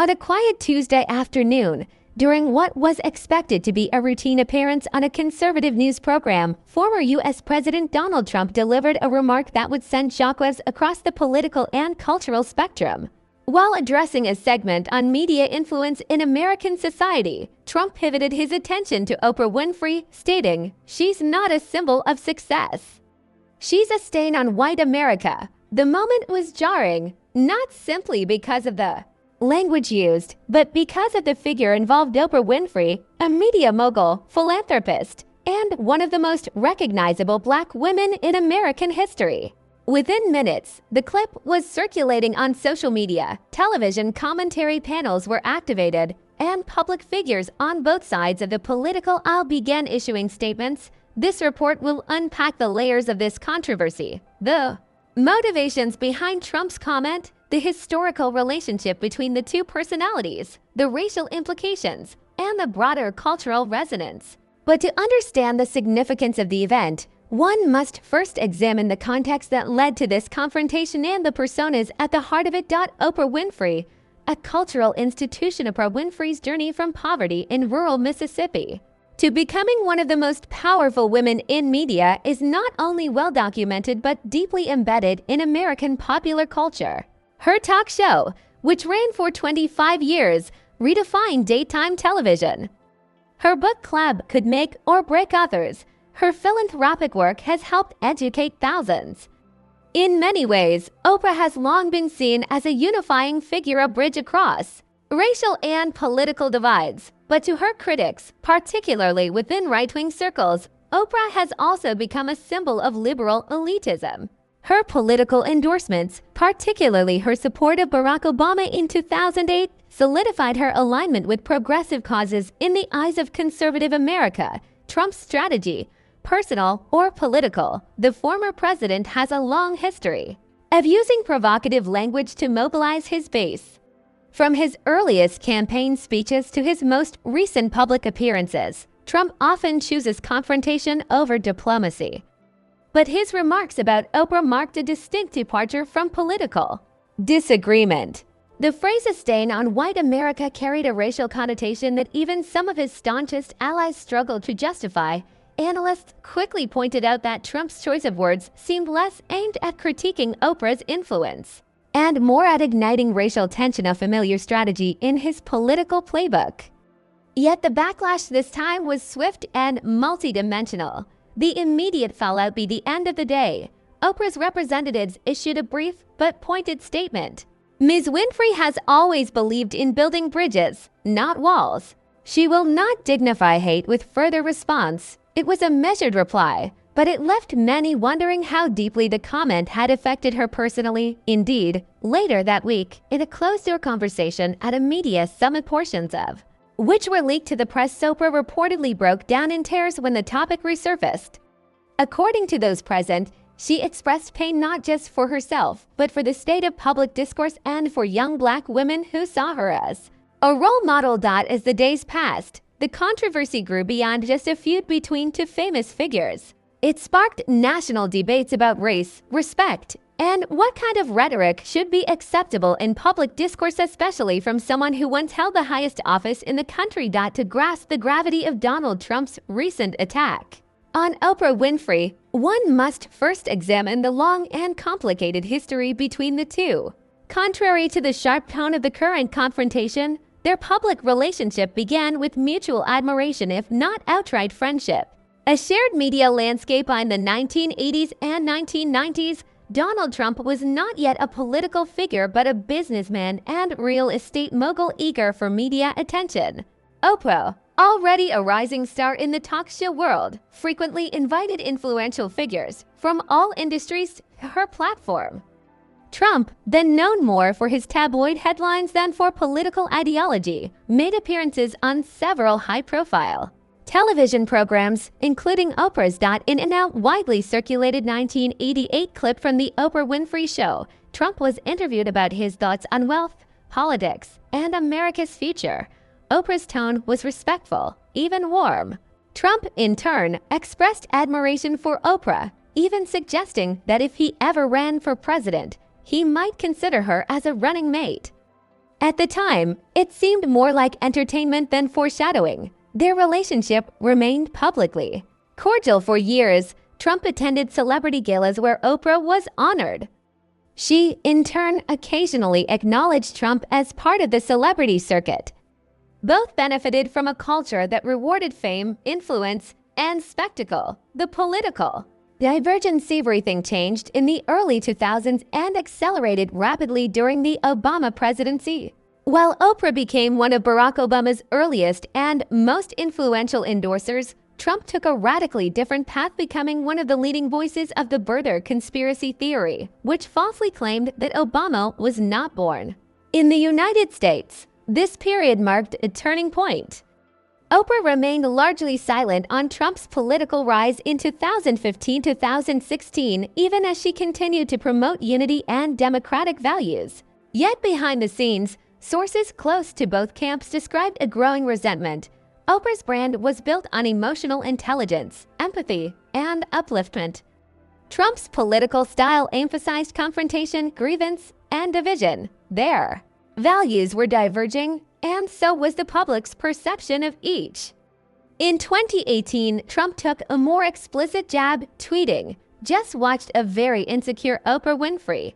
On a quiet Tuesday afternoon, during what was expected to be a routine appearance on a conservative news program, former U.S. President Donald Trump delivered a remark that would send shockwaves across the political and cultural spectrum. While addressing a segment on media influence in American society, Trump pivoted his attention to Oprah Winfrey, stating, "She's not a symbol of success. She's a stain on white America." The moment was jarring, not simply because of the language used, but because of the figure involved. Oprah Winfrey, a media mogul, philanthropist, and one of the most recognizable Black women in American history. Within minutes, the clip was circulating on social media, television commentary panels were activated, and public figures on both sides of the political aisle began issuing statements. This report will unpack the layers of this controversy, the motivations behind Trump's comment, the historical relationship between the two personalities, the racial implications, and the broader cultural resonance. But to understand the significance of the event, one must first examine the context that led to this confrontation and the personas at the heart of it. Oprah Winfrey, a cultural institution. Oprah Winfrey's journey from poverty in rural Mississippi to becoming one of the most powerful women in media is not only well documented but deeply embedded in American popular culture. Her talk show, which ran for 25 years, redefined daytime television. Her book club could make or break authors. Her philanthropic work has helped educate thousands. In many ways, Oprah has long been seen as a unifying figure, a bridge across racial and political divides. But to her critics, particularly within right-wing circles, Oprah has also become a symbol of liberal elitism. Her political endorsements, particularly her support of Barack Obama in 2008, solidified her alignment with progressive causes in the eyes of conservative America. Trump's strategy, personal or political, the former president has a long history of using provocative language to mobilize his base. From his earliest campaign speeches to his most recent public appearances, Trump often chooses confrontation over diplomacy. But his remarks about Oprah marked a distinct departure from political disagreement. The phrase "a stain on white America" carried a racial connotation that even some of his staunchest allies struggled to justify. Analysts quickly pointed out that Trump's choice of words seemed less aimed at critiquing Oprah's influence and more at igniting racial tension, a familiar strategy in his political playbook. Yet the backlash this time was swift and multidimensional. The immediate fallout by the end of the day, Oprah's representatives issued a brief but pointed statement. Ms. Winfrey has always believed in building bridges, not walls. She will not dignify hate with further response. It was a measured reply, but it left many wondering how deeply the comment had affected her personally. Indeed, later that week, in a closed-door conversation at a media summit, portions of which were leaked to the press, Oprah reportedly broke down in tears when the topic resurfaced. According to those present, she expressed pain not just for herself, but for the state of public discourse and for young Black women who saw her as a role model. As the days passed, the controversy grew beyond just a feud between two famous figures. It sparked national debates about race, respect, and what kind of rhetoric should be acceptable in public discourse, especially from someone who once held the highest office in the country. To grasp the gravity of Donald Trump's recent attack on Oprah Winfrey, one must first examine the long and complicated history between the two. Contrary to the sharp tone of the current confrontation, their public relationship began with mutual admiration, if not outright friendship. A shared media landscape in the 1980s and 1990s, Donald Trump was not yet a political figure but a businessman and real estate mogul eager for media attention. Oprah, already a rising star in the talk show world, frequently invited influential figures from all industries to her platform. Trump, then known more for his tabloid headlines than for political ideology, made appearances on several high-profile television programs, including Oprah's. In a widely circulated 1988 clip from The Oprah Winfrey Show, Trump was interviewed about his thoughts on wealth, politics, and America's future. Oprah's tone was respectful, even warm. Trump, in turn, expressed admiration for Oprah, even suggesting that if he ever ran for president, he might consider her as a running mate. At the time, it seemed more like entertainment than foreshadowing. Their relationship remained publicly cordial for years. Trump attended celebrity galas where Oprah was honored. She, in turn, occasionally acknowledged Trump as part of the celebrity circuit. Both benefited from a culture that rewarded fame, influence, and spectacle. The political divergence. Everything changed in the early 2000s and accelerated rapidly during the Obama presidency. While Oprah became one of Barack Obama's earliest and most influential endorsers, Trump took a radically different path, becoming one of the leading voices of the birther conspiracy theory, which falsely claimed that Obama was not born. In the United States, this period marked a turning point. Oprah remained largely silent on Trump's political rise in 2015-2016, even as she continued to promote unity and democratic values. Yet behind the scenes, sources close to both camps described a growing resentment. Oprah's brand was built on emotional intelligence, empathy, and upliftment. Trump's political style emphasized confrontation, grievance, and division. Their values were diverging, and so was the public's perception of each. In 2018, Trump took a more explicit jab, tweeting, "Just watched a very insecure Oprah Winfrey.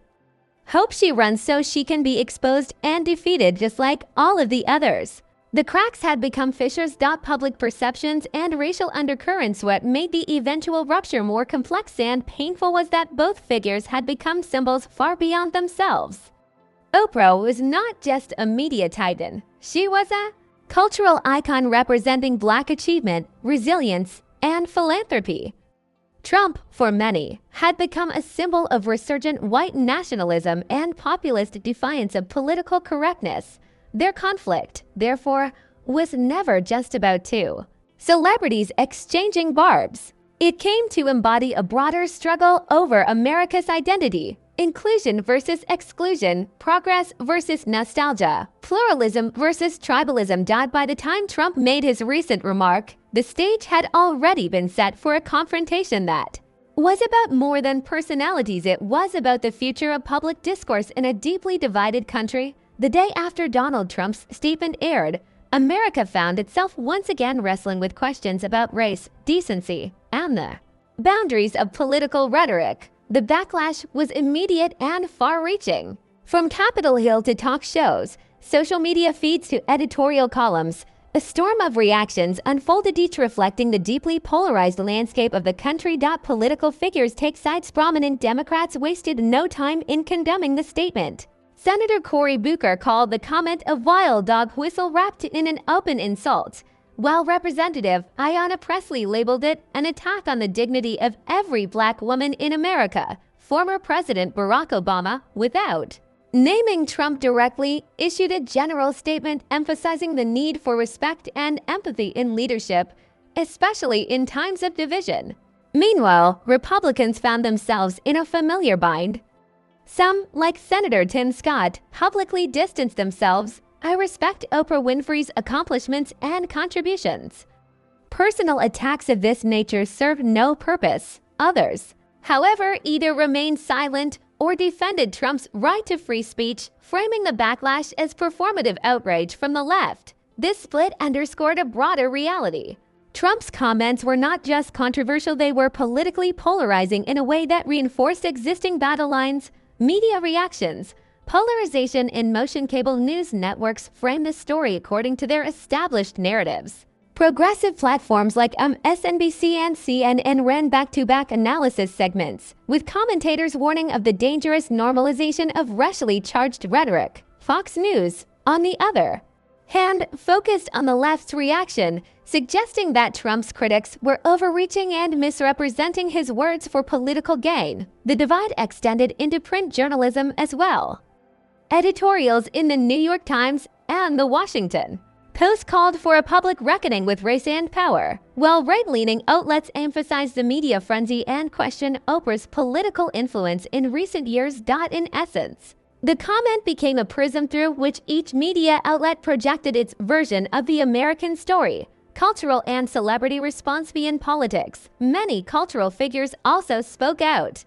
Hope she runs so she can be exposed and defeated just like all of the others." The cracks had become fissures. Public perceptions and racial undercurrents. What made the eventual rupture more complex and painful was that both figures had become symbols far beyond themselves. Oprah was not just a media titan. She was a cultural icon representing Black achievement, resilience, and philanthropy. Trump, for many, had become a symbol of resurgent white nationalism and populist defiance of political correctness. Their conflict, therefore, was never just about two celebrities exchanging barbs. It came to embody a broader struggle over America's identity: inclusion versus exclusion, progress versus nostalgia, pluralism versus tribalism. By the time Trump made his recent remark, the stage had already been set for a confrontation that was about more than personalities. It was about the future of public discourse in a deeply divided country. The day after Donald Trump's statement aired, America found itself once again wrestling with questions about race, decency, and the boundaries of political rhetoric. The backlash was immediate and far-reaching. From Capitol Hill to talk shows, social media feeds to editorial columns, a storm of reactions unfolded, each reflecting the deeply polarized landscape of the country. Political figures take sides. Prominent Democrats wasted no time in condemning the statement. Senator Cory Booker called the comment a wild dog whistle wrapped in an open insult, while Representative Ayanna Pressley labeled it an attack on the dignity of every Black woman in America. Former President Barack Obama, without naming Trump directly, issued a general statement emphasizing the need for respect and empathy in leadership, especially in times of division. Meanwhile, Republicans found themselves in a familiar bind. Some, like Senator Tim Scott, publicly distanced themselves. "I respect Oprah Winfrey's accomplishments and contributions." Personal attacks of this nature served no purpose. Others, however, either remained silent or defended Trump's right to free speech, framing the backlash as performative outrage from the left. This split underscored a broader reality. Trump's comments were not just controversial, they were politically polarizing in a way that reinforced existing battle lines. Media reactions, polarization in motion. Cable news networks frame the story according to their established narratives. Progressive platforms like MSNBC and CNN ran back-to-back analysis segments, with commentators warning of the dangerous normalization of racially charged rhetoric. Fox News, on the other hand, focused on the left's reaction, suggesting that Trump's critics were overreaching and misrepresenting his words for political gain. The divide extended into print journalism as well. Editorials in the New York Times and the Washington Post called for a public reckoning with race and power, while right-leaning outlets emphasized the media frenzy and questioned Oprah's political influence in recent years. In essence, the comment became a prism through which each media outlet projected its version of the American story. Cultural and celebrity response. Beyond politics, many cultural figures also spoke out.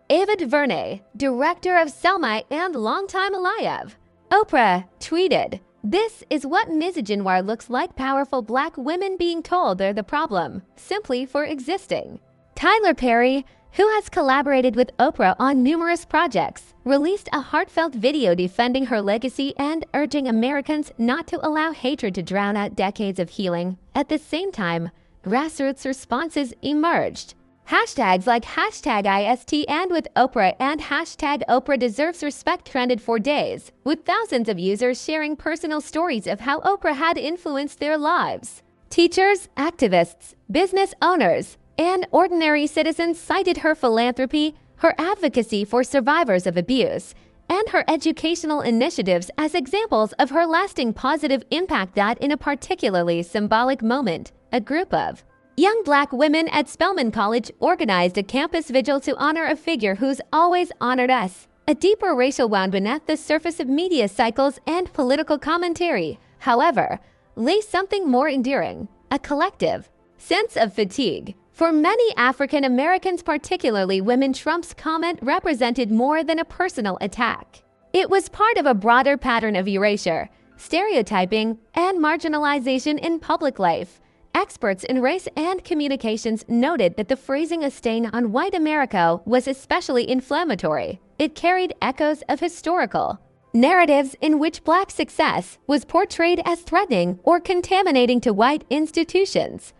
Ava DuVernay, director of Selma and longtime Alive, Oprah tweeted, "This is what misogynoir looks like: powerful black women being told they're the problem, simply for existing." Tyler Perry, who has collaborated with Oprah on numerous projects, released a heartfelt video defending her legacy and urging Americans not to allow hatred to drown out decades of healing. At the same time, grassroots responses emerged. Hashtags like #ISTandWithOprah and #OprahDeservesRespect trended for days, with thousands of users sharing personal stories of how Oprah had influenced their lives. Teachers, activists, business owners, and ordinary citizens cited her philanthropy, her advocacy for survivors of abuse, and her educational initiatives as examples of her lasting positive impact. In a particularly symbolic moment, a group of young black women at Spelman College organized a campus vigil to honor a figure who's always honored us. A deeper racial wound beneath the surface of media cycles and political commentary, however, lay something more enduring: a collective sense of fatigue. For many African Americans, particularly women, Trump's comment represented more than a personal attack. It was part of a broader pattern of erasure, stereotyping, and marginalization in public life. Experts in race and communications noted that the phrasing "a stain on white America" was especially inflammatory. It carried echoes of historical narratives in which black success was portrayed as threatening or contaminating to white institutions.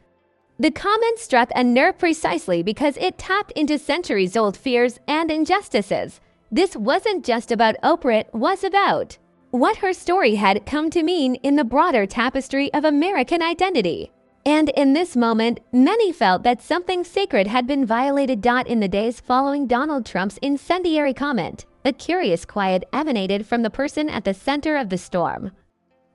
The comment struck a nerve precisely because it tapped into centuries-old fears and injustices. This wasn't just about Oprah, it was about what her story had come to mean in the broader tapestry of American identity. And in this moment, many felt that something sacred had been violated. In the days following Donald Trump's incendiary comment, a curious quiet emanated from the person at the center of the storm.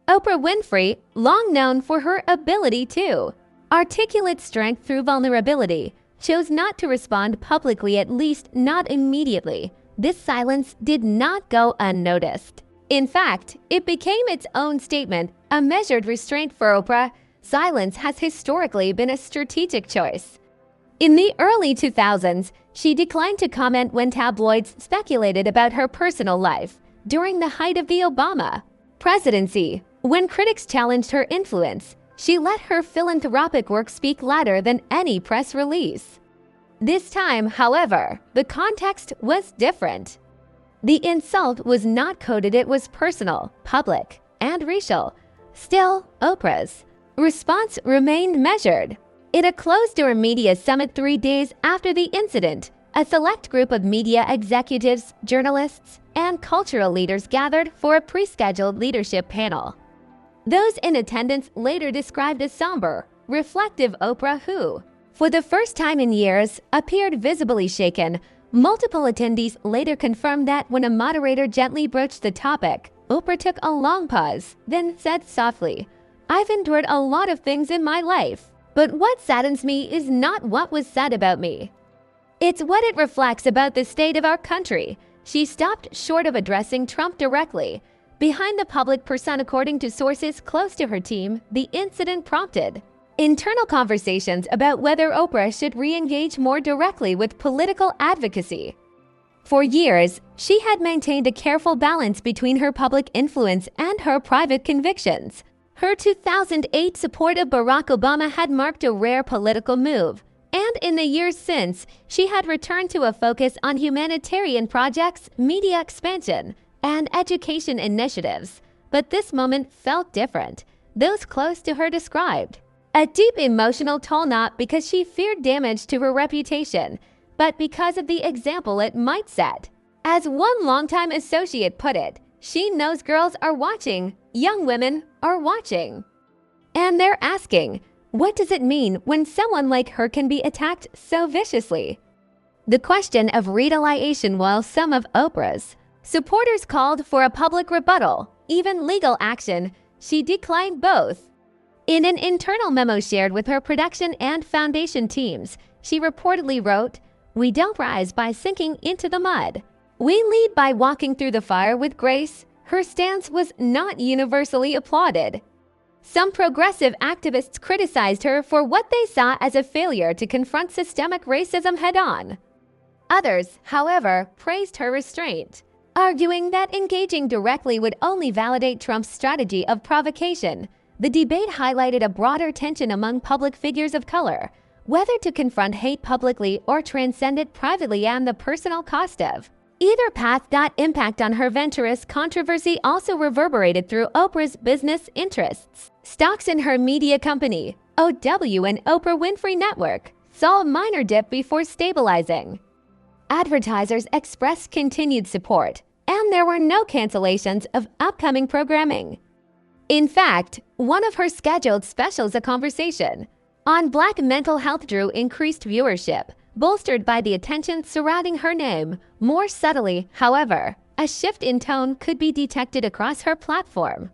Oprah Winfrey, long known for her ability to articulate strength through vulnerability, chose not to respond publicly, at least not immediately. This silence did not go unnoticed. In fact, it became its own statement, a measured restraint for Oprah. Silence has historically been a strategic choice. In the early 2000s, she declined to comment when tabloids speculated about her personal life. During the height of the Obama presidency, when critics challenged her influence, she let her philanthropic work speak louder than any press release. This time, however, the context was different. The insult was not coded, it was personal, public, and racial. Still, Oprah's response remained measured. In a closed-door media summit 3 days after the incident, a select group of media executives, journalists, and cultural leaders gathered for a pre-scheduled leadership panel. Those in attendance later described a somber, reflective Oprah who, for the first time in years, appeared visibly shaken. Multiple attendees later confirmed that when a moderator gently broached the topic, Oprah took a long pause, then said softly, "I've endured a lot of things in my life, but what saddens me is not what was said about me. It's what it reflects about the state of our country." She stopped short of addressing Trump directly. Behind the public persona, according to sources close to her team, the incident prompted internal conversations about whether Oprah should re-engage more directly with political advocacy. For years, she had maintained a careful balance between her public influence and her private convictions. Her 2008 support of Barack Obama had marked a rare political move, and in the years since, she had returned to a focus on humanitarian projects, media expansion, and education initiatives. But this moment felt different. Those close to her described a deep emotional toll, not because she feared damage to her reputation, but because of the example it might set. As one longtime associate put it, she knows girls are watching, young women are watching. And they're asking, what does it mean when someone like her can be attacked so viciously? The question of retaliation. While some of Oprah's supporters called for a public rebuttal, even legal action, she declined both. In an internal memo shared with her production and foundation teams, she reportedly wrote, "We don't rise by sinking into the mud. We lead by walking through the fire with grace." Her stance was not universally applauded. Some progressive activists criticized her for what they saw as a failure to confront systemic racism head-on. Others, however, praised her restraint. arguing that engaging directly would only validate Trump's strategy of provocation. The debate highlighted a broader tension among public figures of color, whether to confront hate publicly or transcend it privately and the personal cost of either path. Impact on her Venturous controversy also reverberated through Oprah's business interests. Stocks in her media company, OW and Oprah Winfrey Network, saw a minor dip before stabilizing. Advertisers expressed continued support, and there were no cancellations of upcoming programming. In fact, one of her scheduled specials, A Conversation on Black mental health, drew increased viewership, bolstered by the attention surrounding her name. More subtly, however, a shift in tone could be detected across her platform.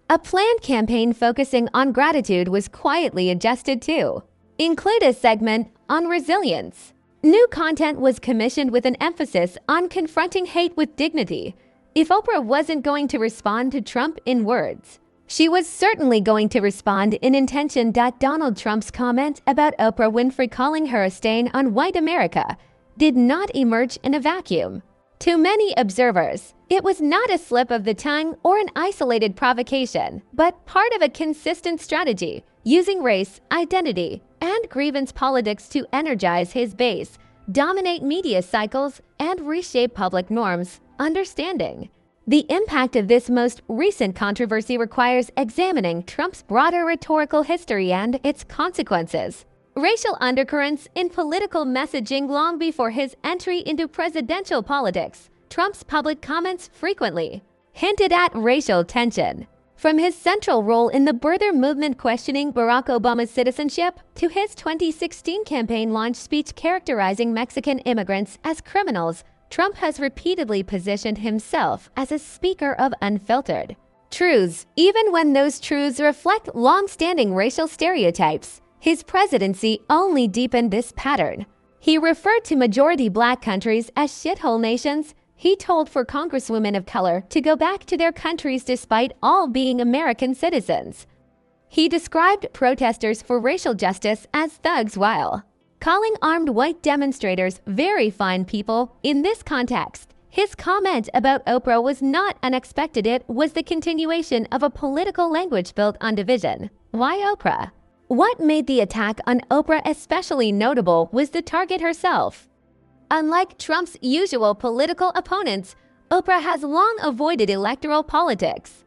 A planned campaign focusing on gratitude was quietly adjusted to include a segment on resilience. New content was commissioned with an emphasis on confronting hate with dignity. If Oprah wasn't going to respond to Trump in words, she was certainly going to respond in intention. Donald Trump's comment about Oprah Winfrey calling her a stain on white America did not emerge in a vacuum. To many observers, it was not a slip of the tongue or an isolated provocation, but part of a consistent strategy, using race, identity, and grievance politics to energize his base, dominate media cycles, and reshape public norms. Understanding the impact of this most recent controversy requires examining Trump's broader rhetorical history and its consequences. Racial undercurrents in political messaging. Long before his entry into presidential politics, Trump's public comments frequently hinted at racial tension. From his central role in the birther movement questioning Barack Obama's citizenship to his 2016 campaign launch speech characterizing Mexican immigrants as criminals, Trump has repeatedly positioned himself as a speaker of unfiltered truths, even when those truths reflect long-standing racial stereotypes. His presidency only deepened this pattern. He referred to majority Black countries as shithole nations. He told for Congresswomen of color to go back to their countries despite all being American citizens. He described protesters for racial justice as thugs while calling armed white demonstrators very fine people. In this context, his comment about Oprah was not unexpected. It was the continuation of a political language built on division. Why Oprah? What made the attack on Oprah especially notable was the target herself. Unlike Trump's usual political opponents, Oprah has long avoided electoral politics.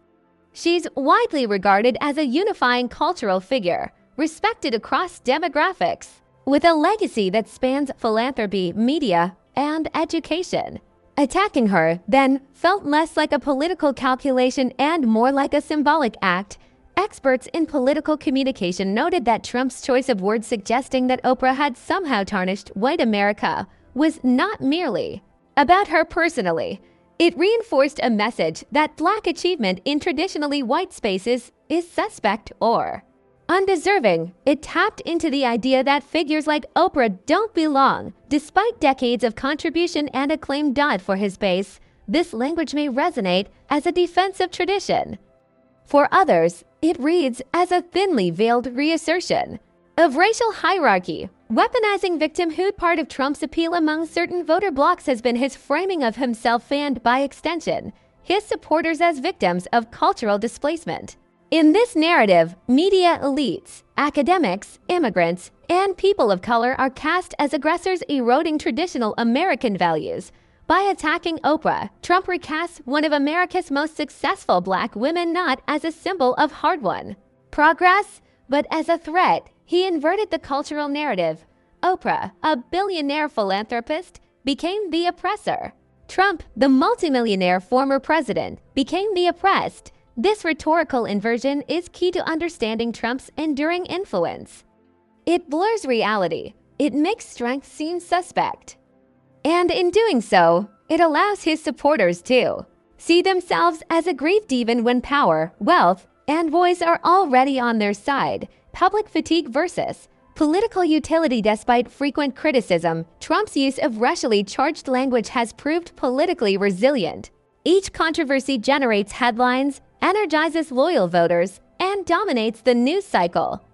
She's widely regarded as a unifying cultural figure, respected across demographics, with a legacy that spans philanthropy, media, and education. Attacking her then felt less like a political calculation and more like a symbolic act. Experts in political communication noted that Trump's choice of words suggesting that Oprah had somehow tarnished white America was not merely about her personally. It reinforced a message that Black achievement in traditionally white spaces is suspect or undeserving. It tapped into the idea that figures like Oprah don't belong. Despite decades of contribution and acclaim. For his base, this language may resonate as a defensive tradition. For others, it reads as a thinly veiled reassertion of racial hierarchy, weaponizing victimhood. Part of Trump's appeal among certain voter blocs has been his framing of himself and, by extension, his supporters as victims of cultural displacement. In this narrative, media elites, academics, immigrants, and people of color are cast as aggressors eroding traditional American values. By attacking Oprah, Trump recasts one of America's most successful Black women not as a symbol of hard-won progress, but as a threat. He inverted the cultural narrative. Oprah, a billionaire philanthropist, became the oppressor. Trump, the multimillionaire former president, became the oppressed. This rhetorical inversion is key to understanding Trump's enduring influence. It blurs reality. It makes strength seem suspect. And in doing so, it allows his supporters to see themselves as aggrieved even when power, wealth, and voice are already on their side. Public fatigue versus political utility. Despite frequent criticism, Trump's use of racially charged language has proved politically resilient. Each controversy generates headlines, energizes loyal voters, and dominates the news cycle.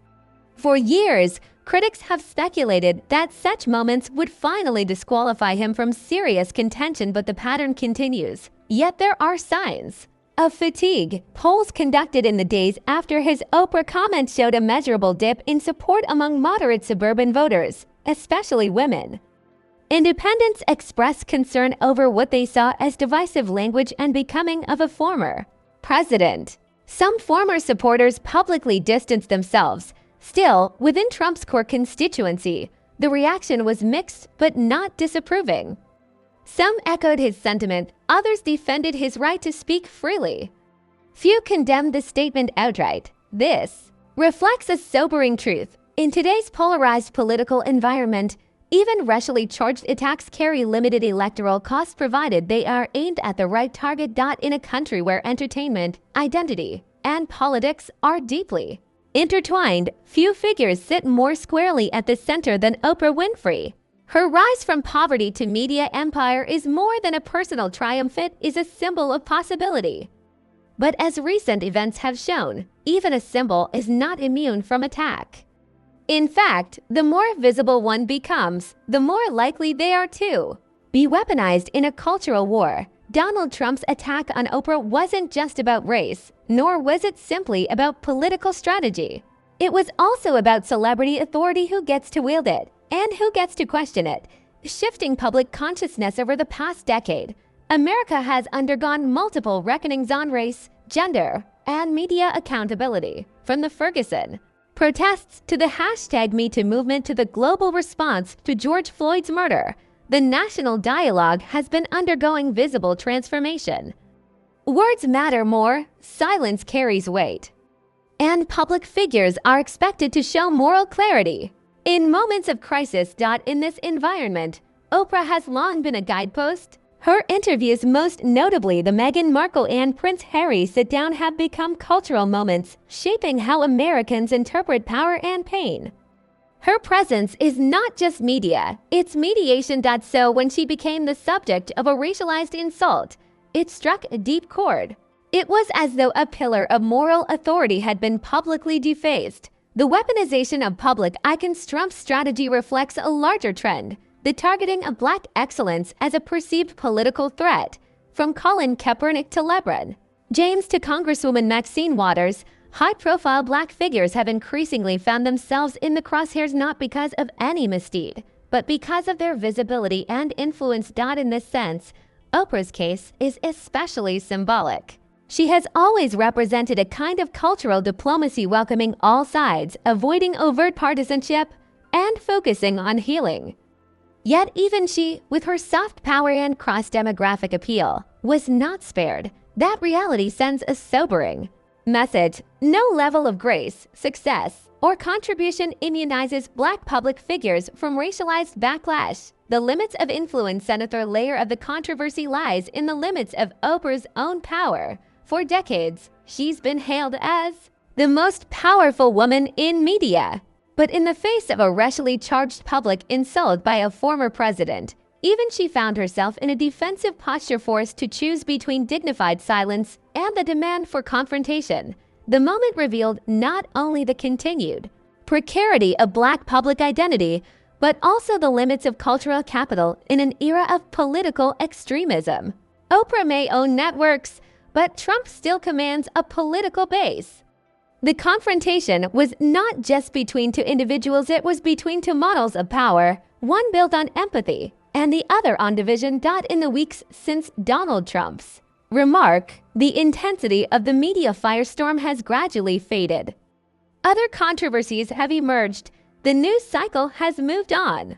For years, critics have speculated that such moments would finally disqualify him from serious contention, but the pattern continues. Yet there are signs of fatigue. Polls conducted in the days after his Oprah comment showed a measurable dip in support among moderate suburban voters, especially women. Independents expressed concern over what they saw as divisive language and becoming of a former president. Some former supporters publicly distanced themselves. Still, within Trump's core constituency, the reaction was mixed but not disapproving. Some echoed his sentiment, others defended his right to speak freely. Few condemned the statement outright. This reflects a sobering truth. In today's polarized political environment, even racially charged attacks carry limited electoral costs provided they are aimed at the right target. In a country where entertainment, identity, and politics are deeply intertwined, few figures sit more squarely at the center than Oprah Winfrey. Her rise from poverty to media empire is more than a personal triumph, it is a symbol of possibility. But as recent events have shown, even a symbol is not immune from attack. In fact, the more visible one becomes, the more likely they are to be weaponized in a cultural war. Donald Trump's attack on Oprah wasn't just about race, nor was it simply about political strategy. It was also about celebrity authority, who gets to wield it and who gets to question it. Shifting public consciousness over the past decade, America has undergone multiple reckonings on race, gender, and media accountability. From the Ferguson protests to the #MeToo movement to the global response to George Floyd's murder, the national dialogue has been undergoing visible transformation. Words matter more, silence carries weight, and public figures are expected to show moral clarity in moments of crisis. In this environment, Oprah has long been a guidepost. Her interviews, most notably the Meghan Markle and Prince Harry sit-down, have become cultural moments, shaping how Americans interpret power and pain. Her presence is not just media, it's mediation. So when she became the subject of a racialized insult, it struck a deep chord. It was as though a pillar of moral authority had been publicly defaced. The weaponization of public icons. Trump's strategy reflects a larger trend, the targeting of Black excellence as a perceived political threat. From Colin Kaepernick to LeBron James to Congresswoman Maxine Waters, high-profile Black figures have increasingly found themselves in the crosshairs, not because of any misdeed, but because of their visibility and influence. In this sense, Oprah's case is especially symbolic. She has always represented a kind of cultural diplomacy, welcoming all sides, avoiding overt partisanship, and focusing on healing. Yet even she, with her soft power and cross-demographic appeal, was not spared. That reality sends a sobering message. No level of grace, success, or contribution immunizes Black public figures from racialized backlash. The limits of influence. Another layer of the controversy lies in the limits of Oprah's own power. For decades, she's been hailed as the most powerful woman in media. But in the face of a racially charged public insult by a former president, even she found herself in a defensive posture, forced to choose between dignified silence and the demand for confrontation. The moment revealed not only the continued precarity of Black public identity, but also the limits of cultural capital in an era of political extremism. Oprah may own networks, but Trump still commands a political base. The confrontation was not just between two individuals, it was between two models of power, one built on empathy and the other on division. In the weeks since Donald Trump's remark, the intensity of the media firestorm has gradually faded. Other controversies have emerged. The news cycle has moved on.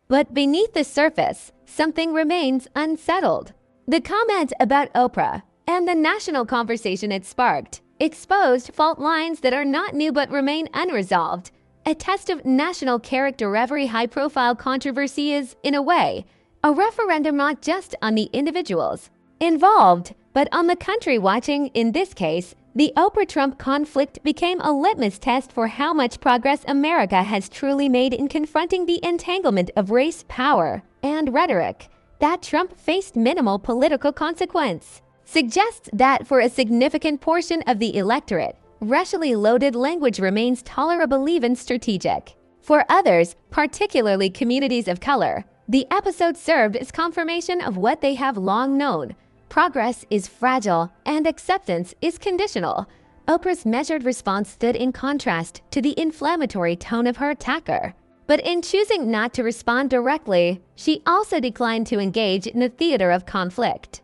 But beneath the surface, something remains unsettled. The comment about Oprah and the national conversation it sparked exposed fault lines that are not new but remain unresolved. A test of national character. Every high-profile controversy is, in a way, a referendum not just on the individuals involved, but on the country watching. In this case, the Oprah-Trump conflict became a litmus test for how much progress America has truly made in confronting the entanglement of race, power, and rhetoric. That Trump faced minimal political consequence suggests that for a significant portion of the electorate, racially loaded language remains tolerable, even strategic. For others, particularly communities of color, the episode served as confirmation of what they have long known. Progress is fragile and acceptance is conditional. Oprah's measured response stood in contrast to the inflammatory tone of her attacker. But in choosing not to respond directly, she also declined to engage in the theater of conflict.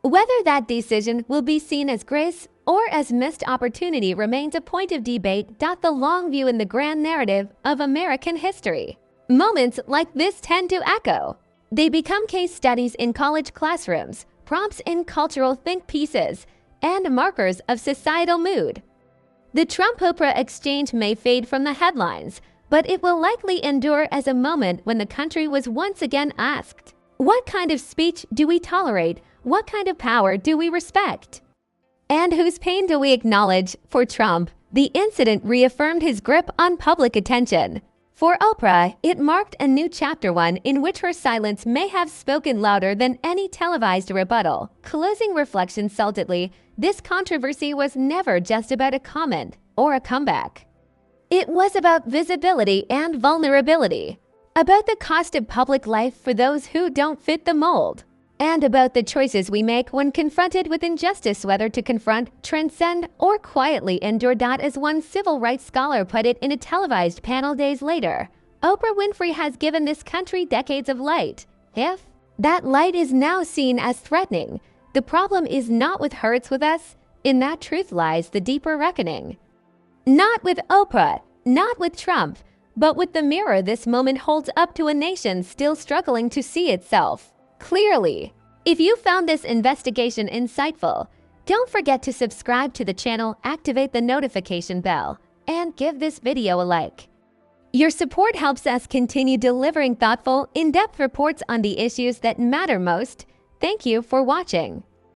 Whether that decision will be seen as grace or as missed opportunity remains a point of debate. The long view in the grand narrative of American history. Moments like this tend to echo. They become case studies in college classrooms, prompts in cultural think pieces, and markers of societal mood. The Trump-Oprah exchange may fade from the headlines, but it will likely endure as a moment when the country was once again asked, what kind of speech do we tolerate? What kind of power do we respect? And whose pain do we acknowledge? For Trump, the incident reaffirmed his grip on public attention. For Oprah, it marked a new chapter, one in which her silence may have spoken louder than any televised rebuttal. Closing reflection saltedly, this controversy was never just about a comment or a comeback. It was about visibility and vulnerability, about the cost of public life for those who don't fit the mold, and about the choices we make when confronted with injustice, whether to confront, transcend, or quietly endure. As one civil rights scholar put it in a televised panel days later, Oprah Winfrey has given this country decades of light. If that light is now seen as threatening, the problem is not with her, it's with us. In that truth lies the deeper reckoning. Not with Oprah, not with Trump, but with the mirror this moment holds up to a nation still struggling to see itself clearly. If you found this investigation insightful, don't forget to subscribe to the channel, activate the notification bell, and give this video a like. Your support helps us continue delivering thoughtful, in-depth reports on the issues that matter most. Thank you for watching.